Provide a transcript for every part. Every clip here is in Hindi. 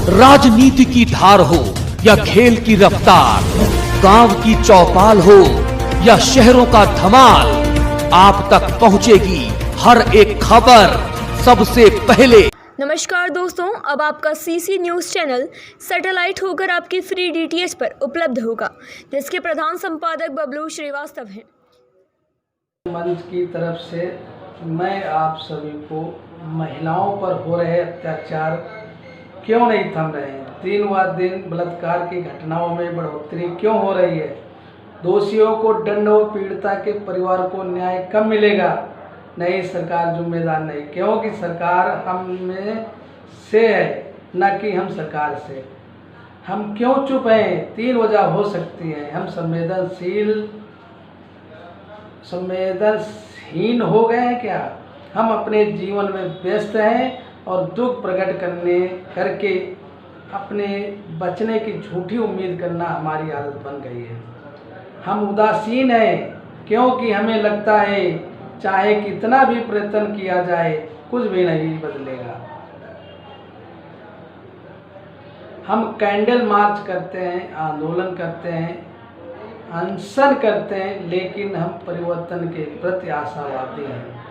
राजनीति की धार हो या खेल की रफ्तार, गांव की चौपाल हो या शहरों का धमाल, आप तक पहुंचेगी हर एक खबर सबसे पहले। नमस्कार दोस्तों, अब आपका सीसी न्यूज़ चैनल सैटेलाइट होकर आपकी फ्री डीटीएच पर उपलब्ध होगा, जिसके प्रधान संपादक बबलू श्रीवास्तव हैं। मंच की तरफ से मैं आप सभी को महिलाओं पर हो रहे अत्याचार क्यों नहीं थम रहे हैं, दिन व दिन बलात्कार की घटनाओं में बढ़ोतरी क्यों हो रही है, दोषियों को दंड व पीड़िता के परिवार को न्याय कब मिलेगा, नहीं सरकार जिम्मेदार नहीं, क्योंकि सरकार हम में से है न कि हम सरकार से। हम क्यों चुप हैं? 3 वजह हो सकती हैं। हम संवेदनहीन हो गए हैं क्या? हम अपने जीवन में व्यस्त हैं और दुख प्रकट करके अपने बचने की झूठी उम्मीद करना हमारी आदत बन गई है। हम उदासीन हैं क्योंकि हमें लगता है चाहे कितना भी प्रयत्न किया जाए कुछ भी नहीं बदलेगा। हम कैंडल मार्च करते हैं, आंदोलन करते हैं, अनशन करते हैं, लेकिन हम परिवर्तन के प्रति आशावादी हैं।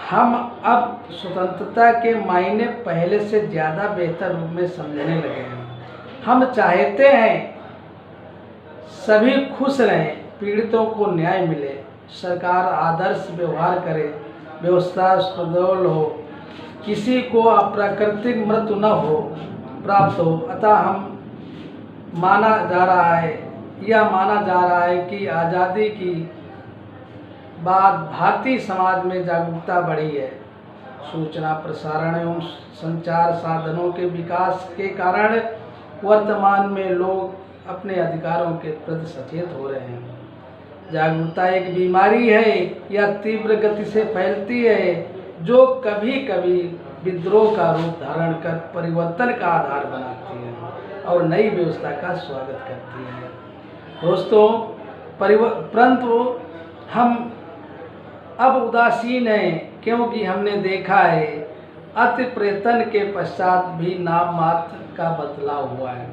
हम अब स्वतंत्रता के मायने पहले से ज़्यादा बेहतर रूप में समझने लगे हैं। हम चाहते हैं सभी खुश रहें, पीड़ितों को न्याय मिले, सरकार आदर्श व्यवहार करे, व्यवस्था सुदृढ़ हो, किसी को अप्राकृतिक मृत्यु न हो प्राप्त हो। अतः माना जा रहा है कि आज़ादी की बाद भारतीय समाज में जागरूकता बढ़ी है। सूचना प्रसारण एवं संचार साधनों के विकास के कारण वर्तमान में लोग अपने अधिकारों के प्रति सचेत हो रहे हैं। जागरूकता एक बीमारी है या तीव्र गति से फैलती है जो कभी कभी विद्रोह का रूप धारण कर परिवर्तन का आधार बनाती है और नई व्यवस्था का स्वागत करती है। दोस्तों, परंतु हम अब उदासीन हैं क्योंकि हमने देखा है अति प्रयत्न के पश्चात भी नाम मात्र का बदलाव हुआ है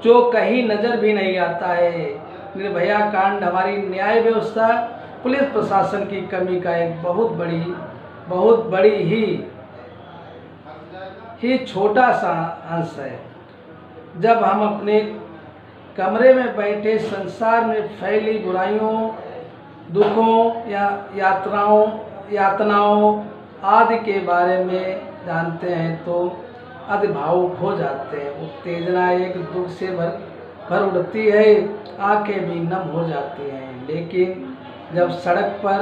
जो कहीं नज़र भी नहीं आता है। निर्भया कांड हमारी न्याय व्यवस्था, पुलिस प्रशासन की कमी का एक बहुत बड़ी ही छोटा सा अंश है। जब हम अपने कमरे में बैठे संसार में फैली बुराइयों, दुखों या यातनाओं आदि के बारे में जानते हैं तो अति भावुक हो जाते हैं। उत्तेजना एक दुख से भर उठती है, आंखें भी नम हो जाती हैं। लेकिन जब सड़क पर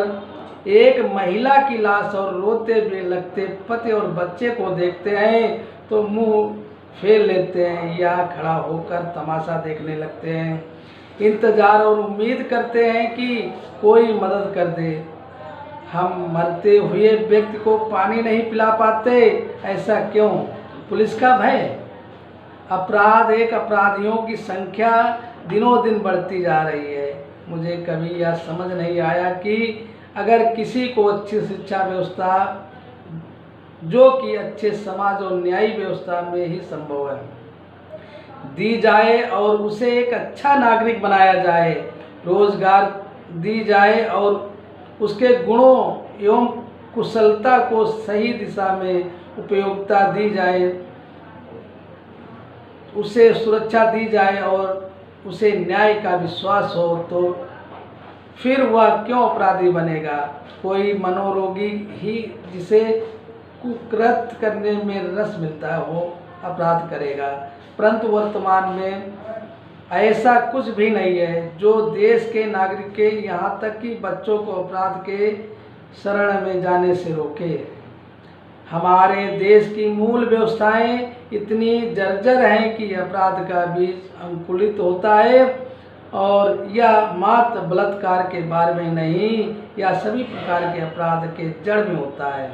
एक महिला की लाश और रोते लगते पति और बच्चे को देखते हैं तो मुंह फेर लेते हैं या खड़ा होकर तमाशा देखने लगते हैं। इंतजार और उम्मीद करते हैं कि कोई मदद कर दे। हम मरते हुए व्यक्ति को पानी नहीं पिला पाते, ऐसा क्यों? पुलिस का भय? अपराधियों की संख्या दिनों दिन बढ़ती जा रही है। मुझे कभी यह समझ नहीं आया कि अगर किसी को अच्छी शिक्षा व्यवस्था जो कि अच्छे समाज और न्यायिक व्यवस्था में ही संभव है दी जाए और उसे एक अच्छा नागरिक बनाया जाए, रोजगार दी जाए और उसके गुणों एवं कुशलता को सही दिशा में उपयोगिता दी जाए, उसे सुरक्षा दी जाए और उसे न्याय का विश्वास हो, तो फिर वह क्यों अपराधी बनेगा? कोई मनोरोगी ही जिसे कुकृत्य करने में रस मिलता है वो अपराध करेगा। परंतु वर्तमान में ऐसा कुछ भी नहीं है जो देश के नागरिक के यहाँ तक कि बच्चों को अपराध के शरण में जाने से रोके। हमारे देश की मूल व्यवस्थाएं इतनी जर्जर हैं कि अपराध का बीज अंकुरित होता है और यह मात्र बलात्कार के बारे में नहीं, यह सभी प्रकार के अपराध के जड़ में होता है।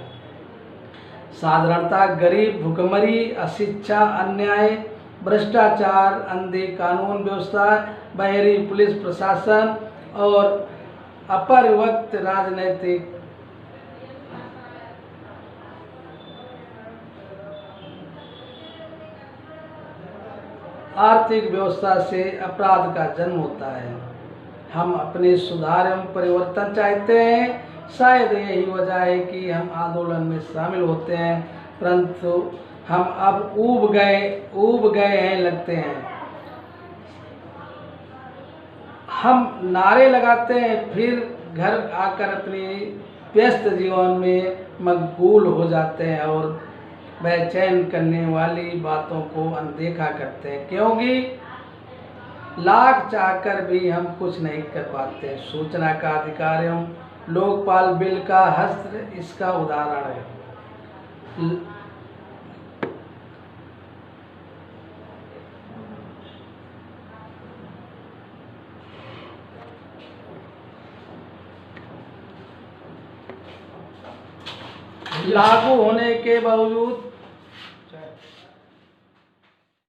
साधारणतः गरीब, भुखमरी, अशिक्षा, अन्याय, भ्रष्टाचार, अंधी कानून व्यवस्था, बहरी पुलिस प्रशासन और अपरिवक्त राजनीतिक आर्थिक व्यवस्था से अपराध का जन्म होता है। हम अपने सुधार एवं परिवर्तन चाहते हैं। शायद यही वजह है कि हम आंदोलन में शामिल होते हैं, परंतु हम अब ऊब गए हैं लगते हैं। हम नारे लगाते हैं, फिर घर आकर अपनी व्यस्त जीवन में मशगूल हो जाते हैं और बेचैन करने वाली बातों को अनदेखा करते हैं, क्योंकि लाख चाहकर भी हम कुछ नहीं कर पाते। सूचना का अधिकार एवं लोकपाल बिल का हस्त इसका उदाहरण है। लागू होने के बावजूद